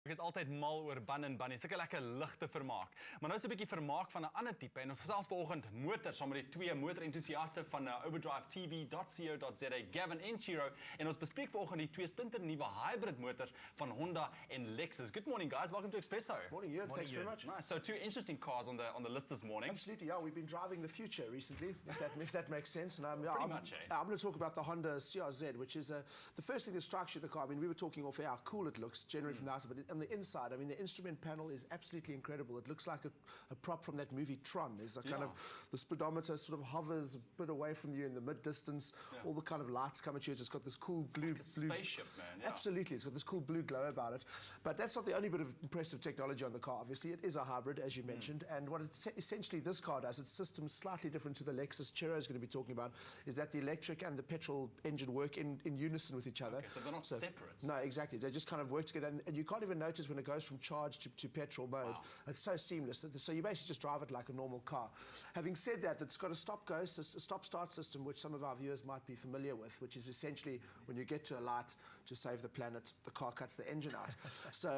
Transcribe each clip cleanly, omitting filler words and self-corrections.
Ek is altyd mal oor Bun & Bunny, sulke lekker ligte vermaak. Maar nou is 'n bietjie vermaak van 'n ander tipe en ons gesels vanoggend motors saam met die twee motorentoesiaste van OverdriveTV.co.za, Gavin en Chiro, en ons bespreek vanoggend die twee splinternuwe hybrid motors van Honda en Lexus. Good morning, guys. Welcome to Expresso. Morning, Ian. Thanks very much. Nice. So two interesting cars on the list this morning. Absolutely, yeah. We've been driving the future recently, if that makes sense. And I'm going to talk about the Honda CRZ, which is the first thing that strikes you the car. I mean, we were talking off air how cool it looks generally from the outside, but on the inside, I mean, the instrument panel is absolutely incredible. It looks like a prop from that movie Tron. There's a kind of, the speedometer sort of hovers a bit away from you in the mid-distance. All the kind of lights come at you. It's got this cool blue... Like a spaceship, man. Yeah. Absolutely. It's got this cool blue glow about it. But that's not the only bit of impressive technology on the car. Obviously, it is a hybrid, as you mentioned. And what essentially this car does, its system's slightly different to the Lexus Chiro is going to be talking about, is that the electric and the petrol engine work in unison with each other. Okay, so they're not separate. No, exactly. They just kind of work together. And you can't even notice when it goes from charge to petrol mode. Wow. It's so seamless. So you basically just drive it like a normal car. Having said that, it's got a stop-start system, which some of our viewers might be familiar with, which is essentially when you get to a light to save the planet, the car cuts the engine out. So,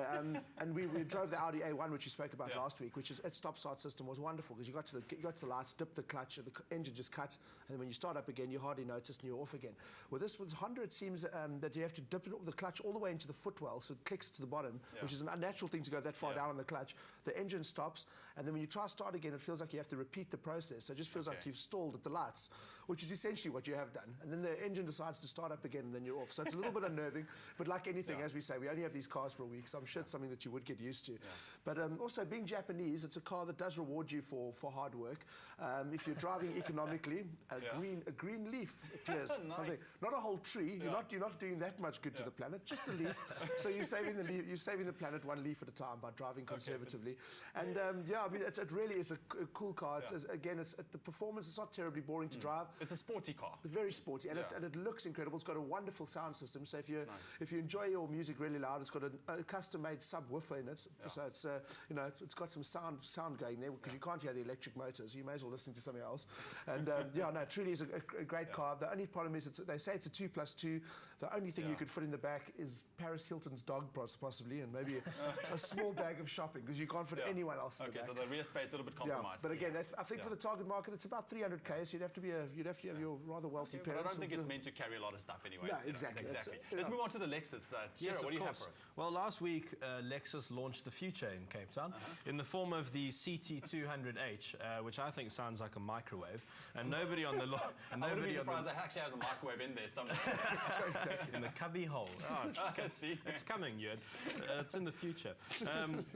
and we drove the Audi A1, which we spoke about last week, which is its stop-start system was wonderful because you got to the lights, dipped the clutch, and the engine just cut, and then when you start up again, you hardly notice and you're off again. With Honda, it seems that you have to dip the clutch all the way into the footwell, so it clicks to the bottom, which is an unnatural thing to go that far down on the clutch. The engine stops, and then when you try to start again, it feels like you have to repeat the process. So it just feels like you've stalled at the lights, which is essentially what you have done. And then the engine decides to start up again, and then you're off. So it's a little bit unnerving, but like anything, as we say, we only have these cars for a week, so I'm sure it's something that you would get used to. But also, being Japanese, it's a car that does reward you for hard work. If you're driving economically, a green leaf appears. Nice. Not a whole tree. You're not doing that much good to the planet. Just a leaf. So you're saving the planet one leaf at a time by driving conservatively. And I mean, it really is a cool car. It's, again, the performance is not terribly boring to drive. It's a sporty car. It's very sporty, and it looks incredible. It's got a wonderful sound system. So if you enjoy your music really loud, it's got a custom-made subwoofer in it. So it's it's got some sound going there because you can't hear the electric motors. You may as well listen to something else. And it truly is a great car. The only problem is they say it's a 2+2. The only thing you could fit in the back is Paris Hilton's dog, possibly, and maybe a small bag of shopping because you can't fit anyone else in the back. Okay, so the rear space is a little bit compromised. But again, I think for the target market, it's about 300k. So you'd have to have your rather wealthy parents. But I don't think it's meant to carry a lot of stuff anyway. No, exactly. Let's move on to the Lexus. Yes, what do you have course. for us? Well, last week Lexus launched the future in Cape Town in the form of the CT200h, which I think sounds like a microwave, and nobody on the lot. I wouldn't be surprised that actually has a microwave in there somewhere. In the cubby hole. It's coming, Ewan. It's in the future.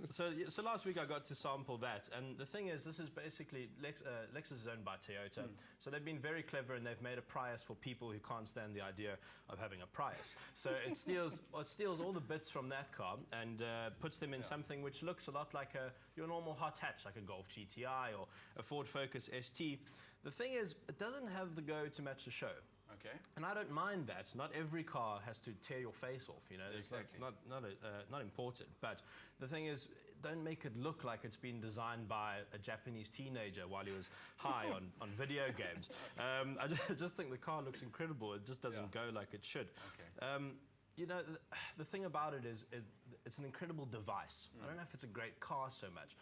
So last week I got to sample that, and the thing is, this is basically Lexus is owned by Toyota, so they've been very clever and they've made a Prius for people who can't stand the idea of having a Prius. So it steals all the bits from that car and puts them in something which looks a lot like your normal hot hatch, like a Golf GTI or a Ford Focus ST. The thing is, it doesn't have the go to match the show. Okay. And I don't mind that. Not every car has to tear your face off, you know. Exactly. It's not important. But the thing is, don't make it look like it's been designed by a Japanese teenager while he was high on video games. I just think the car looks incredible. It just doesn't go like it should. Okay. You know, the thing about it is it's an incredible device. I don't know if it's a great car so much.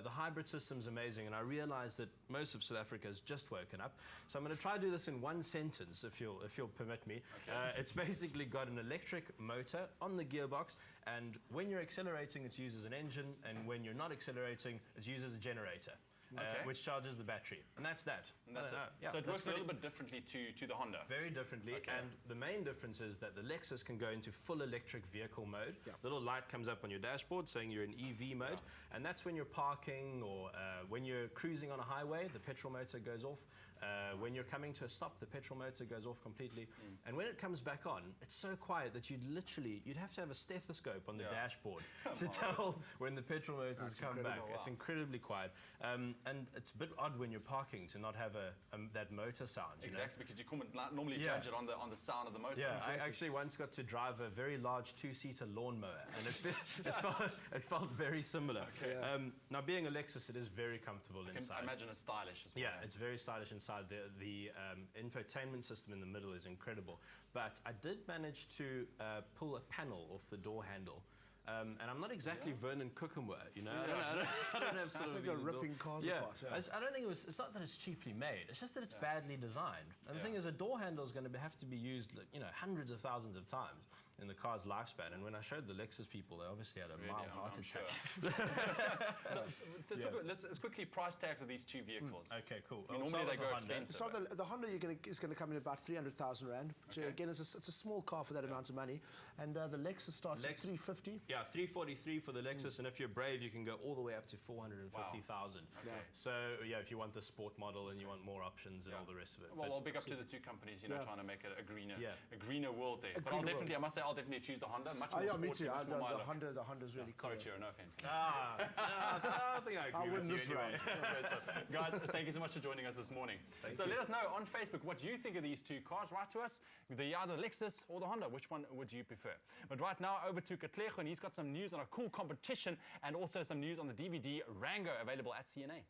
The hybrid system's amazing, and I realize that most of South Africa has just woken up. So I'm going to try to do this in one sentence, if you'll permit me. Okay. It's basically got an electric motor on the gearbox, and when you're accelerating, it's used as an engine, and when you're not accelerating, it's used as a generator. Which charges the battery, and that's that. And that's it. So it works a little bit differently to the Honda. Very differently, and the main difference is that the Lexus can go into full electric vehicle mode. Little light comes up on your dashboard saying you're in EV mode, and that's when you're parking or when you're cruising on a highway, the petrol motor goes off. When you're coming to a stop, the petrol motor goes off completely. And when it comes back on, it's so quiet that you'd have to have a stethoscope on the dashboard to tell when the petrol motors come back. Wow. It's incredibly quiet. And it's a bit odd when you're parking to not have that motor sound. Exactly, because you can't normally judge it on the sound of the motor. Yeah, I actually once got to drive a very large 2-seater lawnmower, and it felt very similar. Now, being a Lexus, it is very comfortable inside. I imagine it's stylish as well. Yeah, it's very stylish inside. The infotainment system in the middle is incredible. But I did manage to pull a panel off the door handle. And I'm not exactly Vernon Cookham, you know. I don't have sort of They've got these ripping cars apart. I don't think it's not that it's cheaply made. It's just that it's badly designed. And the thing is, a door handle is going to have to be used, you know, hundreds of thousands of times in the car's lifespan. And when I showed the Lexus people, they obviously had a mild heart attack. Sure. Let's quickly price tags of these two vehicles. Okay, cool. Normally they go expensive. So the Honda is going to come in about 300,000 rand. So again, it's a small car for that amount of money. And the Lexus starts at 350. Yeah, 343 for the Lexus, and if you're brave, you can go all the way up to 450,000. Okay. So yeah, if you want the sport model and you want more options and all the rest of it. Well, I'll big up to the two companies, you know, trying to make it a greener world there. But I must say, I'll definitely choose the Honda. Much more me sporty, too. much more mild. The Honda's really cool. Sorry, Chiro, no offense. I think I agree with you this anyway. Guys, thank you so much for joining us this morning. Let us know on Facebook what you think of these two cars. Write to us, either Lexus or the Honda. Which one would you prefer? But right now, over to Katlego, and he's got some news on a cool competition and also some news on the DVD Rango available at CNA.